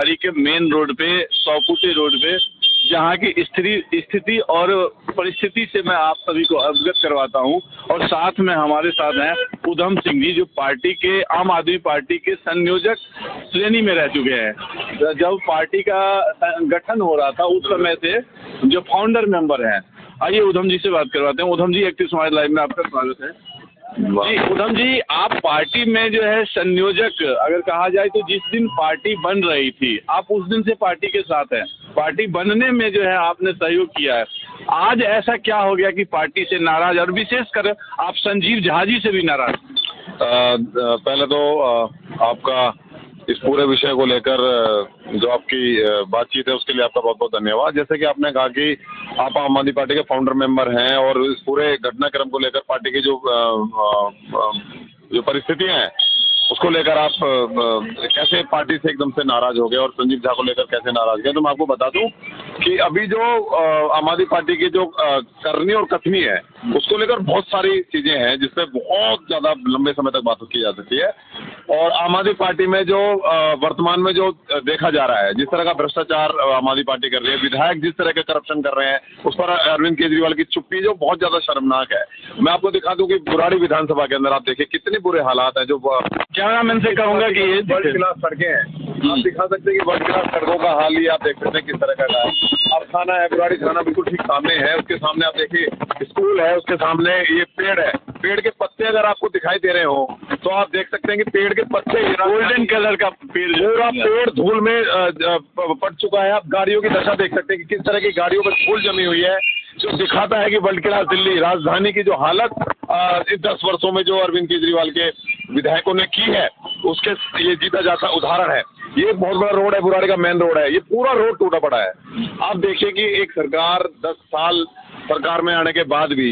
बुराड़ी के main road पे 100 फुटी रोड पे जहाँ की स्थिति और परिस्थिति से मैं आप सभी को अवगत करवाता हूँ। और साथ में हमारे साथ हैं उधम सिंह जी, जो पार्टी के आम आदमी पार्टी के संयोजक श्रेणी में रह चुके हैं। जब पार्टी का गठन हो रहा था उस समय से जो फाउंडर मेंबर हैं। आइए उधम जी से बात करवाते हैं। उधम जी, एक्टिव समाज लाइव में आपका स्वागत है। जी उधम जी, आप पार्टी में जो है संयोजक अगर कहा जाए तो जिस दिन पार्टी बन रही थी आप उस दिन से पार्टी के साथ हैं। पार्टी बनने में जो है आपने सहयोग किया है। आज ऐसा क्या हो गया कि पार्टी से नाराज, और विशेषकर आप संजीव झा जी से भी नाराज? पहले तो आपका इस पूरे विषय को लेकर जो आपकी बातचीत है उसके लिए आपका बहुत बहुत धन्यवाद। जैसे कि आपने कहा कि आप आम आदमी पार्टी के फाउंडर मेंबर हैं और इस पूरे घटनाक्रम को लेकर पार्टी की जो परिस्थितियां हैं उसको लेकर आप कैसे पार्टी से एकदम से नाराज हो गए और संजीव झा को लेकर कैसे नाराज गए। तो मैं आपको बता दूं कि अभी जो आम आदमी पार्टी की जो करनी और कथनी है उसको लेकर बहुत सारी चीजें हैं जिसपे बहुत ज्यादा लंबे समय तक बात की जा सकती है। और आम आदमी पार्टी में जो वर्तमान में जो देखा जा रहा है, जिस तरह का भ्रष्टाचार आम आदमी पार्टी कर रही है, विधायक जिस तरह के करप्शन कर रहे हैं, उस पर अरविंद केजरीवाल की चुप्पी जो बहुत ज्यादा शर्मनाक है। मैं आपको दिखा दूं कि बुराड़ी विधानसभा के अंदर आप देखिए कितने बुरे हालात हैं। जो कैमरामैन से कहूंगा कि ये वर्ल्ड क्लास सड़कें हैं, आप दिखा सकते हैं कि वर्ल्ड क्लास सड़कों का हाल ही आप देख सकते हैं किस तरह का है। अब थाना है, बुराड़ी थाना बिल्कुल ठीक सामने है, उसके सामने आप देखिए स्कूल है, उसके सामने ये पेड़ है। पेड़ के पत्ते अगर आपको दिखाई दे रहे हो तो आप देख सकते हैं कि पेड़ के पत्ते गोल्डन कलर का पेड़, पूरा पेड़ धूल में पड़ चुका है। आप गाड़ियों की दशा देख सकते हैं कि किस तरह की गाड़ियों पर धूल जमी हुई है, जो दिखाता है कि वर्ल्ड क्लास दिल्ली राजधानी की जो हालत इस 10 वर्षों में जो अरविंद केजरीवाल के विधायकों ने की है उसके ये जीता जाता उदाहरण है। ये बहुत बड़ा रोड है, बुराड़ी का मेन रोड है, ये पूरा रोड टूटा पड़ा है। आप देखिए कि एक सरकार 10 साल सरकार में आने के बाद भी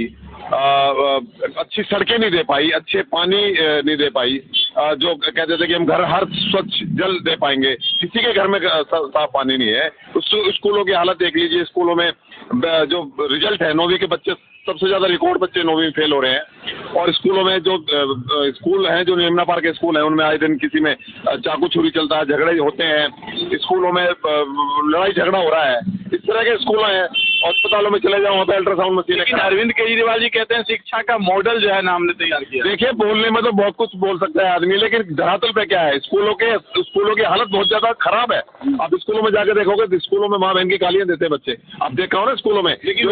अच्छी सड़कें नहीं दे पाई, अच्छे पानी नहीं दे पाई। जो कहते थे कि हम घर हर स्वच्छ जल दे पाएंगे, किसी के घर में साफ पानी नहीं है। स्कूलों की हालत देख लीजिए, स्कूलों में जो रिजल्ट है 9वीं के बच्चे सबसे ज्यादा रिकॉर्ड बच्चे 9वीं में फेल हो रहे हैं। और स्कूलों में जो स्कूल हैं, जो यमुना पार्क के स्कूल हैं, उनमें आए दिन किसी में चाकू छुरी चलता है, झगड़े होते हैं, स्कूलों में लड़ाई झगड़ा हो रहा है। इस तरह के स्कूल हैं। अस्पतालों में चले जाओ, वहाँ पे अल्ट्रासाउंड मशीन है। अरविंद केजरीवाल जी कहते हैं शिक्षा का मॉडल जो है ना हमने तैयार किया। देखिए, बोलने में तो बहुत कुछ बोल सकता है आदमी, लेकिन धरातल पे क्या है? स्कूलों की हालत बहुत ज्यादा खराब है। आप स्कूलों में जाकर देखोगे तो स्कूलों में माँ बहन की गालियां देते हैं बच्चे। आप देखा हो ना स्कूलों में। लेकिन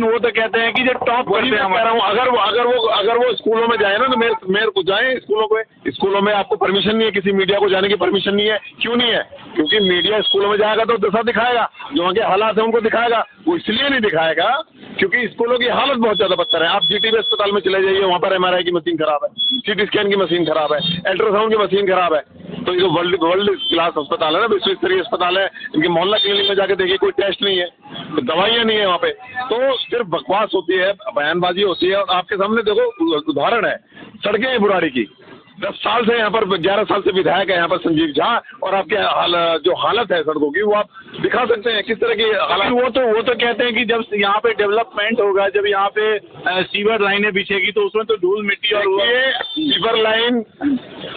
वो तो कहते हैं कि जो टॉप करते हैं, कह रहा हूँ अगर वो स्कूलों में जाए ना तो मेयर को जाए स्कूलों में आपको परमिशन नहीं है, किसी मीडिया को जाने की परमिशन नहीं है। क्यों नहीं है? क्योंकि मीडिया स्कूलों में जाएगा तो दशा दिखाएगा, जो वहाँ के हालात है उनको दिखाएगा। वो इसलिए नहीं दिखाएगा क्योंकि स्कूलों की हालत बहुत ज्यादा बदतर है। आप जीटीबी अस्पताल में चले जाइए, वहाँ पर एमआरआई की मशीन खराब है, सीटी स्कैन की मशीन खराब है, अल्ट्रासाउंड की मशीन खराब है। तो ये वर्ल्ड क्लास अस्पताल है ना, विश्व स्तरीय अस्पताल है। इनके मोहल्ला क्लिनिक में जाके देखिए, कोई टेस्ट नहीं है, तो दवाइयाँ नहीं है वहाँ पे। तो सिर्फ बकवास होती है, बयानबाजी होती है। और आपके सामने देखो उदाहरण है, सड़कें हैं बुराड़ी की। 10 साल से यहाँ पर 11 साल से विधायक है यहाँ पर संजीव झा, और आपके जो हालत है सड़कों की वो आप दिखा सकते हैं किस तरह की हालत। वो तो कहते हैं कि जब यहाँ पे डेवलपमेंट होगा, जब यहाँ पे सीवर लाइनें बिछेगी तो उसमें तो धूल मिट्टी और सीवर लाइन,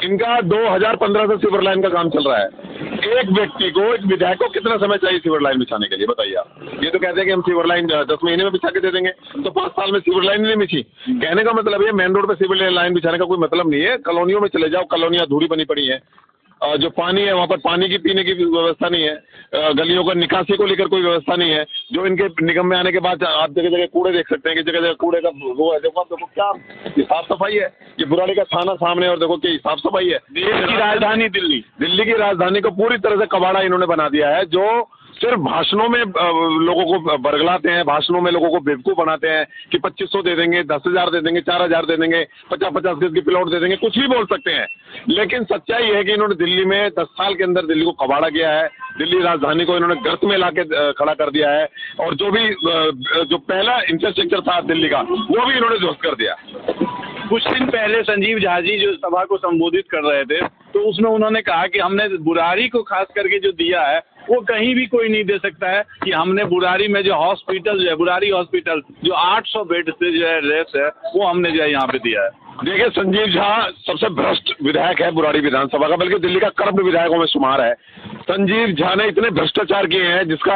इनका 2015 से सीवर लाइन का काम चल रहा है। एक व्यक्ति को, एक विधायक को कितना समय चाहिए सीवर लाइन बिछाने के लिए, बताइए आप। ये तो कहते हैं कि हम सीवर लाइन 10 महीने में बिछा के दे देंगे, तो 5 साल में सीवर लाइन नहीं बिछी। कहने का मतलब ये मेन रोड पे सीवर लाइन बिछाने का कोई मतलब नहीं है। कॉलोनियों में चले जाओ, कॉलोनियां अधूरी बनी पड़ी है। जो पानी है वहाँ पर पानी की पीने की व्यवस्था नहीं है। गलियों का निकासी को लेकर कोई व्यवस्था नहीं है। जो इनके निगम में आने के बाद आप जगह जगह कूड़े देख सकते हैं कि जगह जगह कूड़े का वो है। देखो क्या ये साफ सफाई है, ये बुराड़ी का थाना सामने, और देखो कि साफ सफाई है। देश की राजधानी दिल्ली की राजधानी को पूरी तरह से कबाड़ा इन्होंने बना दिया है। जो सिर्फ भाषणों में लोगों को बरगलाते हैं, भाषणों में लोगों को बेवकूफ बनाते हैं कि 2500 दे देंगे, 10,000 दे देंगे, 4,000 दे देंगे, 50-50 गज की प्लॉट दे देंगे, कुछ भी बोल सकते हैं। लेकिन सच्चाई है कि इन्होंने दिल्ली में 10 साल के अंदर दिल्ली को कबाड़ा किया है। दिल्ली राजधानी को इन्होंने गर्त में लाके खड़ा कर दिया है। और जो पहला इंफ्रास्ट्रक्चर था दिल्ली का, वो भी इन्होंने ध्वस्त कर दिया। कुछ दिन पहले संजीव झा जी जो सभा को संबोधित कर रहे थे, तो उसमें उन्होंने कहा कि हमने बुराड़ी को खास करके जो दिया है वो कहीं भी कोई नहीं दे सकता है, कि हमने बुराड़ी में जो हॉस्पिटल जो है, बुराड़ी हॉस्पिटल जो 800 बेड से जो है रेस है, वो हमने जो है यहाँ पे दिया है। देखिए, संजीव झा सबसे भ्रष्ट विधायक है बुराड़ी विधानसभा का, बल्कि दिल्ली का करप्ट विधायकों में शुमार है। संजीव झा ने इतने भ्रष्टाचार किए हैं जिसका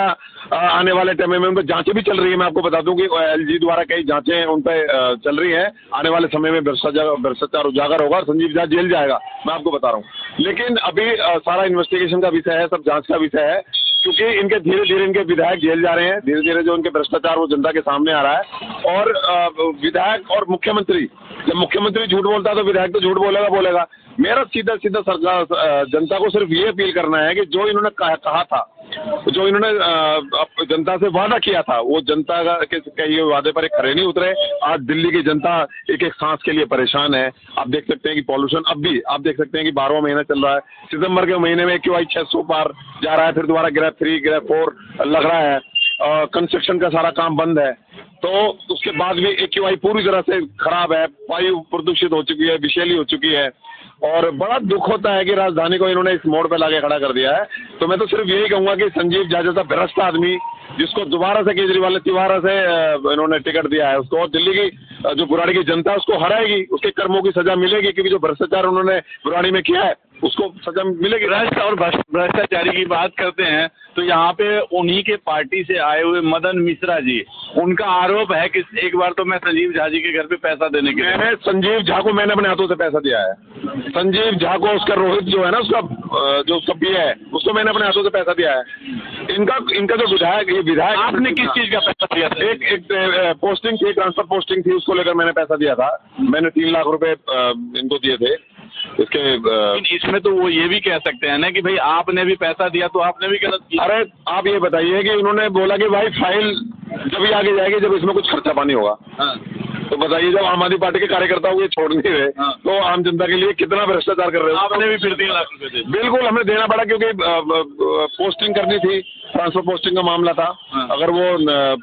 आने वाले टाइम में उनको जांचें भी चल रही है। मैं आपको बता दूं कि एलजी द्वारा कई जांचें उन पे चल रही हैं। आने वाले समय में भ्रष्टाचार उजागर होगा और संजीव झा जेल जाएगा, मैं आपको बता रहा हूँ। लेकिन अभी सारा इन्वेस्टिगेशन का विषय है, सब जांच का विषय है, क्योंकि इनके धीरे धीरे इनके विधायक जेल जा रहे हैं। धीरे धीरे जो उनके भ्रष्टाचार वो जनता के सामने आ रहा है। और विधायक और मुख्यमंत्री, जब मुख्यमंत्री झूठ बोलता है तो विधायक तो झूठ बोलेगा। मेरा सीधा सीधा सरकार जनता को सिर्फ ये अपील करना है कि जो इन्होंने कहा था, जो इन्होंने जनता से वादा किया था, वो जनता के कहे वादे पर खरे नहीं उतरे। आज दिल्ली की जनता एक एक सांस के लिए परेशान है। आप देख सकते हैं कि पॉल्यूशन अब भी, आप देख सकते हैं कि 12वां महीना चल रहा है। सितंबर के महीने में AQI 600 पार जा रहा है, फिर दोबारा ग्रेड 3 ग्रेड 4 लग रहा है। कंस्ट्रक्शन का सारा काम बंद है, तो उसके बाद भी AQI पूरी तरह से खराब है। वायु प्रदूषित हो चुकी है, विषैली हो चुकी है। और बड़ा दुख होता है कि राजधानी को इन्होंने इस मोड़ पे लाके खड़ा कर दिया है। तो मैं तो सिर्फ यही कहूंगा कि संजीव झा जैसा भ्रष्ट आदमी, जिसको दोबारा से केजरीवाल ने तिवारा से इन्होंने टिकट दिया है उसको, और दिल्ली की जो बुराड़ी की जनता उसको हराएगी, उसके कर्मों की सजा मिलेगी, क्योंकि जो भ्रष्टाचार उन्होंने बुराड़ी में किया है उसको सजा मिलेगी। भ्रष्ट और भ्रष्टाचारी की बात करते हैं तो यहाँ पे उन्हीं के पार्टी से आए हुए मदन मिश्रा जी, उनका आरोप है कि एक बार तो मैं संजीव झा जी के घर पे पैसा देने के लिए, संजीव झा को मैंने अपने हाथों से पैसा दिया है। संजीव झा को उसका रोहित जो है ना, उसका जो उसका पिया है, उसको मैंने अपने हाथों से पैसा दिया है। इनका जो विधायक, ये विधायक, आपने किस चीज का पैसा दिया था? एक पोस्टिंग थी, ट्रांसफर पोस्टिंग थी, उसको लेकर मैंने पैसा दिया था। मैंने 3 लाख रुपए इनको दिए थे इसके। इसमें तो वो ये भी कह सकते हैं ना कि भाई आपने भी पैसा दिया तो आपने भी गलत किया। अरे आप ये बताइए कि उन्होंने बोला कि भाई फाइल जब ही आगे जाएगी जब इसमें कुछ खर्चा पानी होगा। तो बताइए, जब आम आदमी पार्टी के कार्यकर्ता ये छोड़ नहीं रहे तो आम जनता के लिए कितना भ्रष्टाचार कर रहे हो। आपने भी फिर 3 लाख रुपए दे? बिल्कुल, हमें देना पड़ा, क्योंकि पोस्टिंग करनी थी, ट्रांसफर पोस्टिंग का मामला था। अगर वो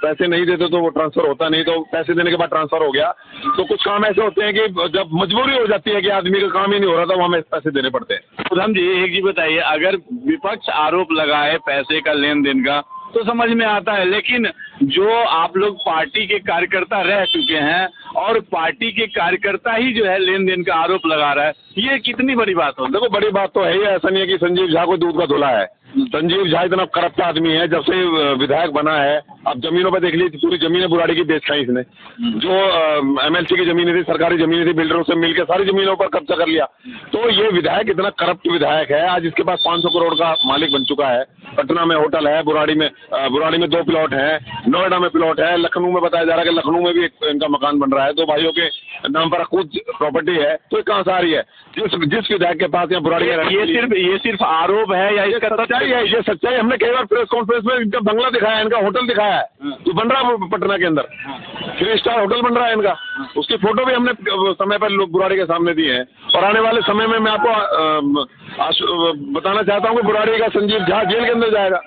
पैसे नहीं देते तो वो ट्रांसफर होता नहीं, तो पैसे देने के बाद ट्रांसफर हो गया। तो कुछ काम ऐसे होते हैं कि जब मजबूरी हो जाती है कि आदमी का काम ही नहीं हो रहा था, वो हमें पैसे देने पड़ते हैं। उधम जी, एक जी बताइए, अगर विपक्ष आरोप लगाए पैसे का लेन देन का तो समझ में आता है, लेकिन जो आप लोग पार्टी के कार्यकर्ता रह चुके हैं और पार्टी के कार्यकर्ता ही जो है लेन देन का आरोप लगा रहा है, ये कितनी बड़ी बात हो? देखो, बड़ी बात तो है ही। ऐसा नहीं है कि संजीव झा को दूध का धुला है। संजीव झा इतना करप्ट आदमी है, जब से विधायक बना है। अब जमीनों पर देख लीजिए, पूरी जमीनें बुराड़ी की बेच खाई इसने। जो MLC की जमीनें थी, सरकारी जमीनें थी, बिल्डरों से मिलकर सारी जमीनों पर कब्जा कर लिया। तो ये विधायक इतना करप्ट विधायक है। आज इसके पास 500 करोड़ का मालिक बन चुका है। पटना में होटल है, बुराड़ी में 2 प्लॉट है, नोएडा में प्लॉट है, लखनऊ में बताया जा रहा है कि लखनऊ में भी इनका मकान बन रहा है। 2 भाइयों के नाम पर कुछ प्रॉपर्टी है। तो कहाँ से आ रही है? जिस विधायक के पास यहाँ बुराड़ी में ये सिर्फ आरोप है या इसका सच्चाई है? ये सच्चाई। हमने कई बार प्रेस कॉन्फ्रेंस में इनका बंगला दिखाया, इनका होटल दिखाया है जो बन रहा है पटना के अंदर। 3 स्टार होटल बन रहा है इनका, उसकी फोटो भी हमने समय पर लोग बुराड़ी के सामने दी है। और आने वाले समय में मैं आपको बताना चाहता हूँ कि बुराड़ी का संजीव झा जेल के अंदर जाएगा।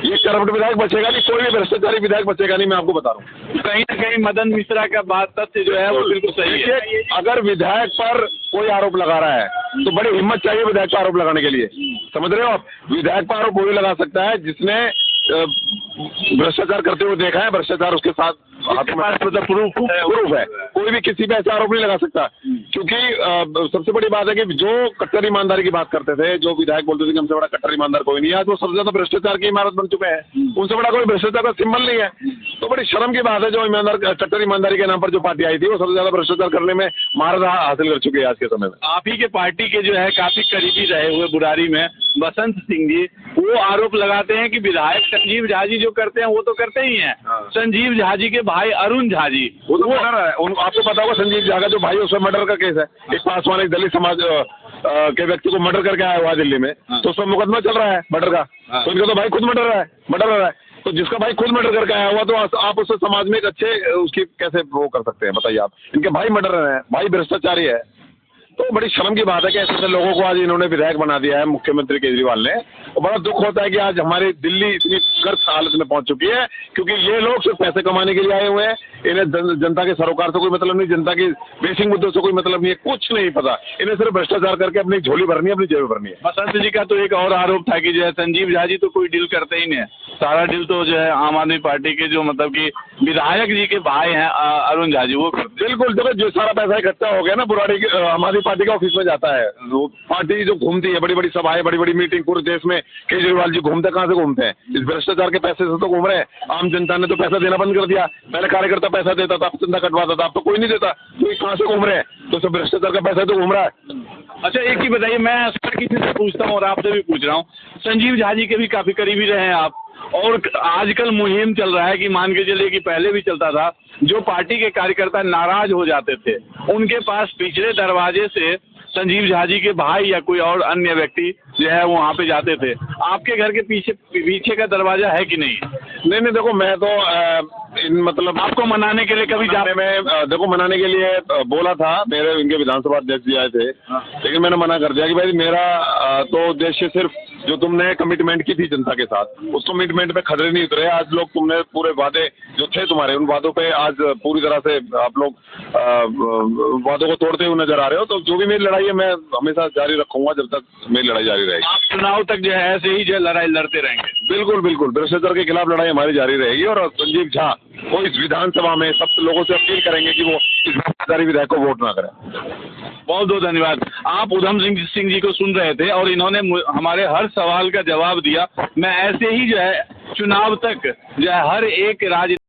ये करप्ट विधायक बचेगा नहीं, कोई भी भ्रष्टाचारी विधायक बचेगा नहीं, मैं आपको बता रहा हूँ। कहीं ना कहीं मदन मिश्रा का बात तथ्य जो है वो बिल्कुल सही है। अगर विधायक पर कोई आरोप लगा रहा है तो बड़ी हिम्मत चाहिए विधायक पर आरोप लगाने के लिए, समझ रहे हो आप? विधायक पर आरोप वही लगा सकता है जिसने भ्रष्टाचार करते हुए देखा है, भ्रष्टाचार उसके साथ प्रूफ है। कोई भी किसी पे ऐसा आरोप नहीं लगा सकता, क्योंकि सबसे बड़ी बात है कि जो कट्टर ईमानदारी की बात करते थे, जो विधायक बोलते थे कि हमसे बड़ा कट्टर ईमानदार कोई नहीं है, आज वो सबसे ज्यादा भ्रष्टाचार की इमारत बन चुके हैं। उनसे बड़ा कोई भ्रष्टाचार का सिंबल नहीं है। तो बड़ी शर्म की बात है, जो कट्टर ईमानदारी के नाम पर जो पार्टी आई थी वो सबसे ज्यादा भ्रष्टाचार करने में महारत हासिल कर चुकी है आज के समय में। आप ही के पार्टी के जो है काफी करीबी रहे हुए बुराड़ी में बसंत सिंह जी, वो आरोप लगाते हैं कि विधायक संजीव झा जी जो करते हैं वो तो करते ही हैं। संजीव झा जी के भाई अरुण झा जी, वो तो मर्डर है। आपको पता होगा संजीव झा का जो भाई, उसमें मर्डर का केस है। एक पासवान, एक दलित समाज के व्यक्ति को मर्डर करके आया हुआ दिल्ली में, तो उसमें मुकदमा चल रहा है मर्डर का। तो इनका तो भाई खुद मर्डर है। तो जिसका भाई खुद मर्डर करके आया हुआ, तो आप उससे समाज में एक अच्छे उसकी कैसे वो कर सकते हैं? बताइए आप। इनके भाई मर्डर है, भाई भ्रष्टाचारी है। तो बड़ी शर्म की बात है कि ऐसे लोगों को आज इन्होंने विधायक बना दिया है मुख्यमंत्री केजरीवाल ने। और बड़ा दुख होता है कि आज हमारी दिल्ली इतनी गर्क हालत में पहुंच चुकी है, क्योंकि ये लोग सिर्फ पैसे कमाने के लिए आए हुए हैं। इन्हें जनता के सरोकार से कोई मतलब नहीं, जनता की बेसिक मुद्दों से कोई मतलब नहीं है, कुछ नहीं पता। इन्हें सिर्फ भ्रष्टाचार करके अपनी झोली भरनी है, अपनी जेब भरनी है। बसंत जी का तो एक और आरोप था कि जो है संजीव झा जी तो कोई डील करते ही नहीं है, सारा डील तो जो है आम आदमी पार्टी के जो मतलब कि विधायक जी के भाई हैं अरुण झा जी वो करते। बिल्कुल, देखो जो सारा पैसा इकट्ठा हो गया ना बुराड़ी की आम आदमी पार्टी का ऑफिस में जाता है, वो पार्टी जो घूमती है, बड़ी बड़ी सभाएं, बड़ी बड़ी मीटिंग पूरे देश में, केजरीवाल जी घूमते कहाँ से घूमते हैं? इस भ्रष्टाचार के पैसे से तो घूम रहे हैं। आम जनता ने तो पैसा देना बंद कर दिया। पहले कार्यकर्ता पैसा देता था, चंदा कटवाता था, अब तो कोई नहीं देता। तो ये कहाँ से घूम रहे हैं? तो सब भ्रष्टाचार का पैसा तो घूम रहा है। अच्छा, एक ही बताइए, मैं हर किसी से पूछता हूँ और आपसे भी पूछ रहा हूँ, संजीव झा जी के भी काफी करीबी रहे हैं आप, और आजकल मुहिम चल रहा है कि मान के चलिए कि पहले भी चलता था, जो पार्टी के कार्यकर्ता नाराज हो जाते थे उनके पास पिछले दरवाजे से संजीव झा जी के भाई या कोई और अन्य व्यक्ति जो है वहाँ पे जाते थे। आपके घर के पीछे का दरवाजा है कि नहीं? नहीं, देखो मैं तो मतलब आपको मनाने के लिए कभी जाने में देखो मनाने के लिए बोला था, मेरे इनके विधानसभा अध्यक्ष जी आए थे, लेकिन मैंने मना कर दिया कि भाई मेरा तो उद्देश्य सिर्फ जो तुमने कमिटमेंट की थी जनता के साथ, उस कमिटमेंट पे खतरे नहीं उतरे। आज लोग तुमने पूरे वादे जो थे तुम्हारे, उन वादों पे आज पूरी तरह से आप लोग वादों को तोड़ते हुए नजर आ रहे हो। तो जो भी मेरी लड़ाई है मैं हमेशा जारी रखूंगा जब तक मेरी लड़ाई जारी रहेगी। आप चुनाव तक जो है ऐसे ही जो लड़ाई लड़ते रहेंगे? बिल्कुल बिल्कुल, भ्रष्टाचार के खिलाफ लड़ाई हमारी जारी रहेगी। और संजीव झा को इस विधानसभा में सब लोगों से अपील करेंगे कि वो इस भ्रष्टाचारी विधायक को वोट ना करें। बहुत बहुत धन्यवाद। आप उधम सिंह जी को सुन रहे थे और इन्होंने हमारे हर सवाल का जवाब दिया। मैं ऐसे ही जो है चुनाव तक जो है हर एक